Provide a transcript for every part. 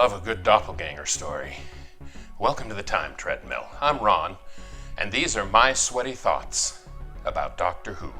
love a good doppelganger story. Welcome to the Time Treadmill. I'm Ron, and these are my sweaty thoughts about Doctor Who.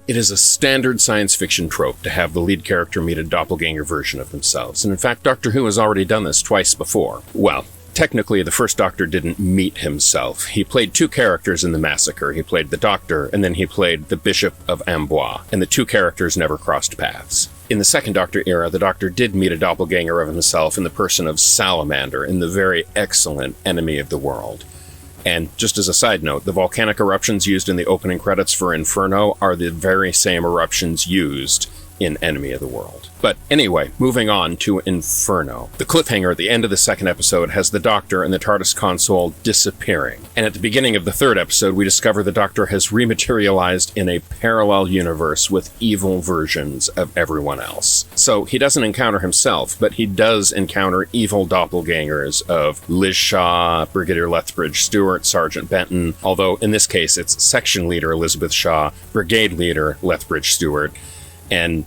It is a standard science fiction trope to have the lead character meet a doppelganger version of themselves, and in fact, Doctor Who has already done this twice before. Well, technically, the first Doctor didn't meet himself. He played two characters in The Massacre. He played the Doctor, and then he played the Bishop of Amboise, and the two characters never crossed paths. In the second Doctor era, the Doctor did meet a doppelganger of himself in the person of Salamander, in the very excellent Enemy of the World. And just as a side note, the volcanic eruptions used in the opening credits for Inferno are the very same eruptions used in Enemy of the World. But anyway, moving on to Inferno. The cliffhanger at the end of the second episode has the Doctor and the TARDIS console disappearing. And at the beginning of the third episode, we discover the Doctor has rematerialized in a parallel universe with evil versions of everyone else. So he doesn't encounter himself, but he does encounter evil doppelgangers of Liz Shaw, Brigadier Lethbridge Stewart, Sergeant Benton, although in this case it's Section Leader Elizabeth Shaw, Brigade Leader Lethbridge Stewart, and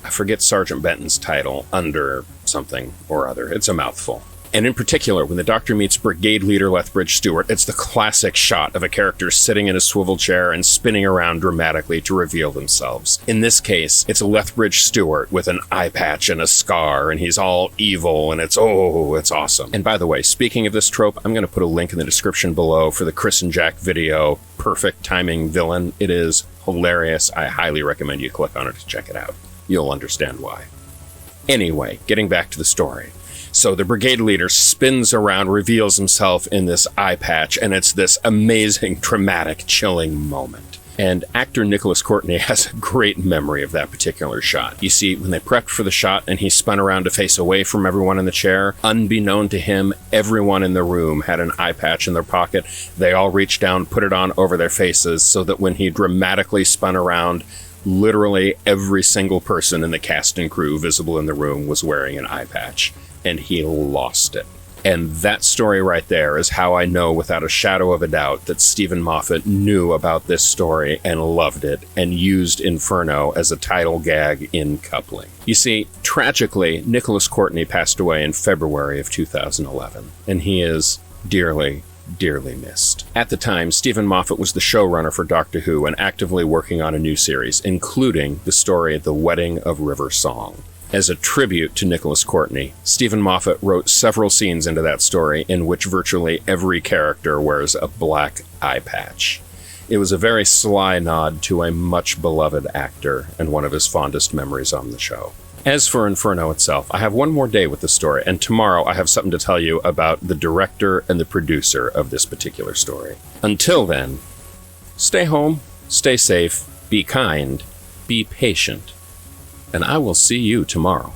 I forget Sergeant Benton's title, under something or other. It's a mouthful. And in particular, when the Doctor meets Brigade Leader Lethbridge Stewart, it's the classic shot of a character sitting in a swivel chair and spinning around dramatically to reveal themselves. In this case, it's Lethbridge Stewart with an eye patch and a scar, and he's all evil, and it's awesome. And by the way, speaking of this trope, I'm going to put a link in the description below for the Chris and Jack video, Perfect Timing Villain. It is hilarious. I highly recommend you click on it to check it out. You'll understand why. Anyway, getting back to the story. So the brigade leader spins around, reveals himself in this eye patch, and it's this amazing, dramatic, chilling moment. And actor Nicholas Courtney has a great memory of that particular shot. You see, when they prepped for the shot and he spun around to face away from everyone in the chair, unbeknown to him, everyone in the room had an eye patch in their pocket. They all reached down, put it on over their faces, so that when he dramatically spun around, literally every single person in the cast and crew visible in the room was wearing an eye patch, and he lost it. And that story right there is how I know without a shadow of a doubt that Stephen Moffat knew about this story and loved it and used Inferno as a title gag in coupling. You see, tragically, Nicholas Courtney passed away in February of 2011, and he is dearly missed. At the time, Stephen Moffat was the showrunner for Doctor Who and actively working on a new series, including the story The Wedding of River Song. As a tribute to Nicholas Courtney, Stephen Moffat wrote several scenes into that story in which virtually every character wears a black eye patch. It was a very sly nod to a much beloved actor and one of his fondest memories on the show. As for Inferno itself, I have one more day with the story, and tomorrow I have something to tell you about the director and the producer of this particular story. Until then, stay home, stay safe, be kind, be patient, and I will see you tomorrow.